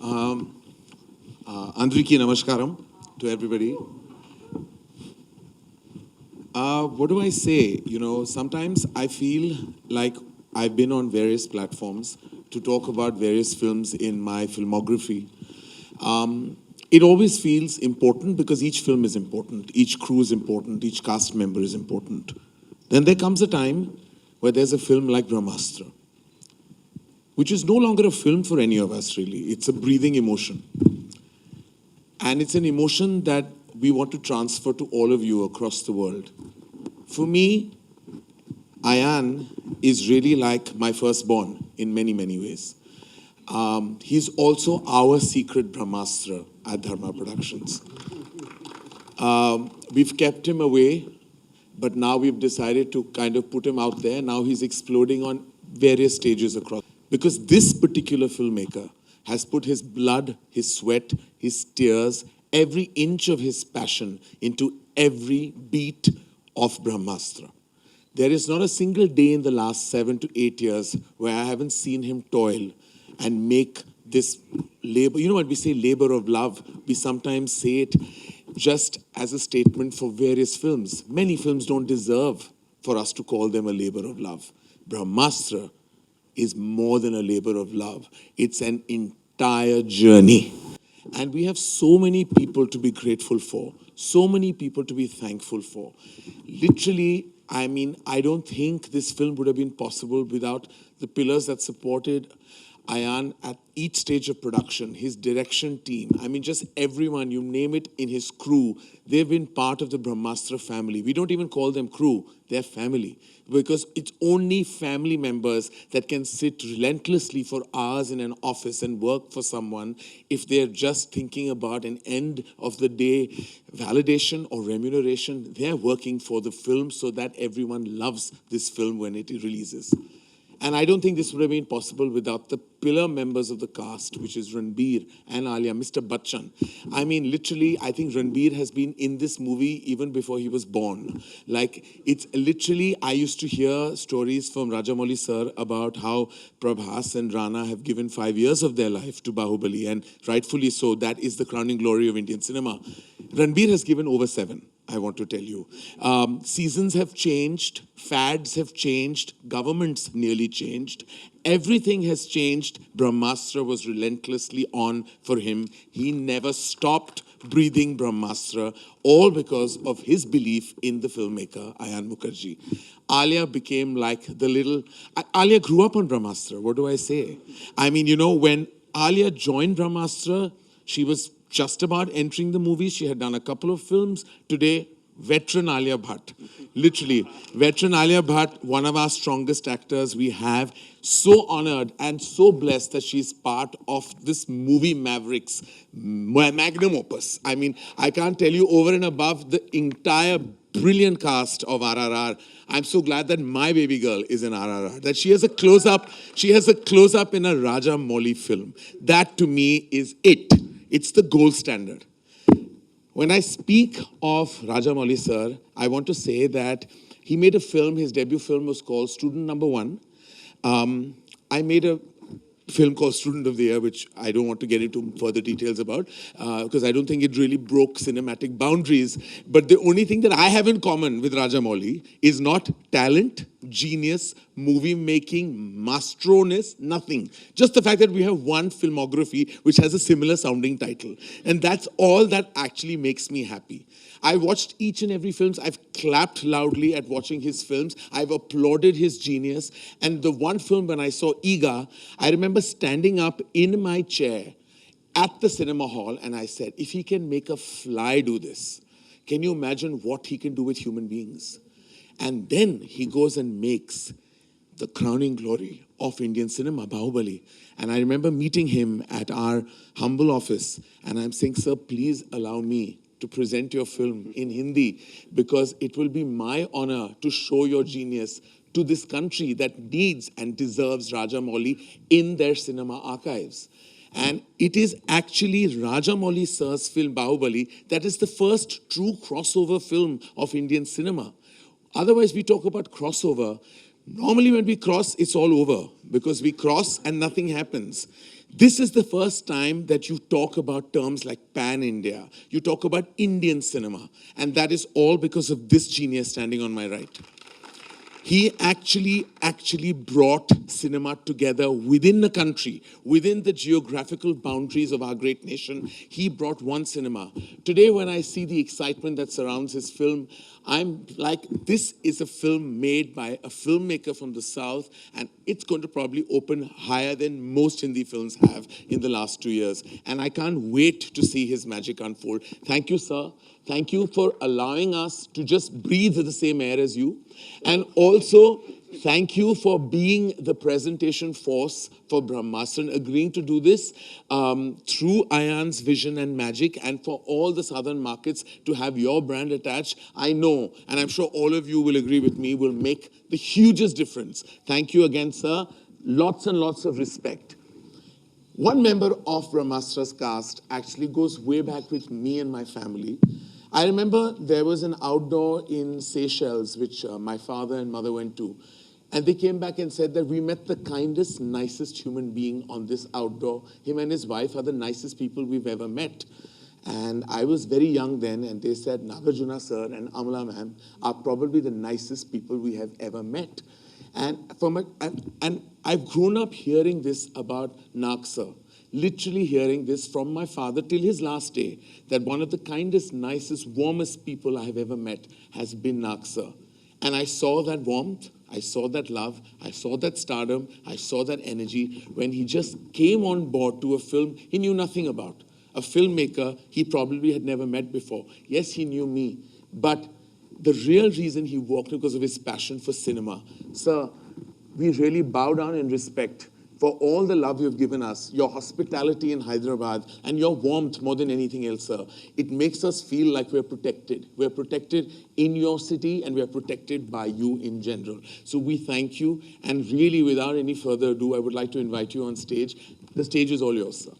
Andriki Namaskaram to everybody. What do I say? Sometimes I feel like I've been on various platforms to talk about various films in my filmography. It always feels important because each film is important, each crew is important, each cast member is important. Then there comes a time where there's a film like Brahmastra, which is no longer a film for any of us, really. It's a breathing emotion. And it's an emotion that we want to transfer to all of you across the world. For me, Ayan is really like my firstborn in many, many ways. He's also our secret Brahmastra at Dharma Productions. We've kept him away, but now we've decided to kind of put him out there. Now he's exploding on various stages across. Because this particular filmmaker has put his blood, his sweat, his tears, every inch of his passion into every beat of Brahmastra. There is not a single day in the last 7 to 8 years where I haven't seen him toil and make this labor. You know what we say, labor of love? We sometimes say it just as a statement for various films. Many films don't deserve for us to call them a labor of love. Brahmastra is more than a labor of love. It's an entire journey. And we have so many people to be grateful for, so many people to be thankful for. Literally, I don't think this film would have been possible without the pillars that supported Ayan at each stage of production, his direction team. Just everyone, you name it, in his crew. They've been part of the Brahmastra family. We don't even call them crew, they're family. Because it's only family members that can sit relentlessly for hours in an office and work for someone if they're just thinking about an end of the day validation or remuneration. They're working for the film so that everyone loves this film when it releases. And I don't think this would have been possible without the pillar members of the cast, which is Ranbir and Alia, Mr. Bachchan. Literally, I think Ranbir has been in this movie even before he was born. It's literally, I used to hear stories from Rajamouli sir about how Prabhas and Rana have given 5 years of their life to Bahubali, and rightfully so. That is the crowning glory of Indian cinema. Ranbir has given over 7. I want to tell you. Seasons have changed, fads have changed, governments nearly changed. Everything has changed. Brahmastra was relentlessly on for him. He never stopped breathing Brahmastra, all because of his belief in the filmmaker, Ayan Mukherjee. Alia became like the little... Alia grew up on Brahmastra, what do I say? When Alia joined Brahmastra, she was just about entering the movies. She had done a couple of films. Today, veteran Alia Bhatt. Literally, veteran Alia Bhatt, one of our strongest actors we have. So honored and so blessed that she's part of this movie Mavericks magnum opus. I can't tell you, over and above the entire brilliant cast of RRR, I'm so glad that my baby girl is in RRR, that she has a close-up in a Rajamouli film. That to me is it. It's the gold standard. When I speak of Rajamouli sir, I want to say that he made a film, his debut film was called Student Number One. I made a film called Student of the Year, which I don't want to get into further details about, because I don't think it really broke cinematic boundaries. But the only thing that I have in common with Rajamouli is not talent, genius, movie making, mastroness, nothing. Just the fact that we have one filmography which has a similar sounding title. And that's all that actually makes me happy. I watched each and every film. I've clapped loudly at watching his films. I've applauded his genius. And the one film when I saw Eega, I remember standing up in my chair at the cinema hall and I said, if he can make a fly do this, can you imagine what he can do with human beings? And then he goes and makes the crowning glory of Indian cinema, Bahubali. And I remember meeting him at our humble office and I'm saying, sir, please allow me to present your film in Hindi, because it will be my honor to show your genius to this country that needs and deserves Rajamouli in their cinema archives. And it is actually Rajamouli sir's film Bahubali that is the first true crossover film of Indian cinema. Otherwise, we talk about crossover. Normally when we cross, it's all over, because we cross and nothing happens. This is the first time that you talk about terms like pan-India. You talk about Indian cinema. And that is all because of this genius standing on my right. He actually brought cinema together within the country, within the geographical boundaries of our great nation. He brought one cinema. Today, when I see the excitement that surrounds his film, I'm like, this is a film made by a filmmaker from the South, and it's going to probably open higher than most Hindi films have in the last 2 years. And I can't wait to see his magic unfold. Thank you, sir. Thank you for allowing us to just breathe the same air as you. And also, thank you for being the presentation force for Brahmastra, agreeing to do this through Ayan's vision and magic, and for all the southern markets to have your brand attached. I know, and I'm sure all of you will agree with me, will make the hugest difference. Thank you again, sir. Lots and lots of respect. One member of Brahmastra's cast actually goes way back with me and my family. I remember there was an outdoor in Seychelles, which my father and mother went to. And they came back and said that we met the kindest, nicest human being on this outdoor. Him and his wife are the nicest people we've ever met. And I was very young then, and they said Nagarjuna sir and Amala ma'am are probably the nicest people we have ever met. And I've grown up hearing this about Nag sir. Literally hearing this from my father till his last day, that one of the kindest, nicest, warmest people I have ever met has been Nag sir. And I saw that warmth, I saw that love, I saw that stardom, I saw that energy when he just came on board to a film he knew nothing about. A filmmaker he probably had never met before. Yes, he knew me, but the real reason he walked because of his passion for cinema. Sir, we really bow down in respect for all the love you've given us, your hospitality in Hyderabad, and your warmth more than anything else, sir. It makes us feel like we're protected. We're protected in your city, and we're protected by you in general. So we thank you, and really, without any further ado, I would like to invite you on stage. The stage is all yours, sir.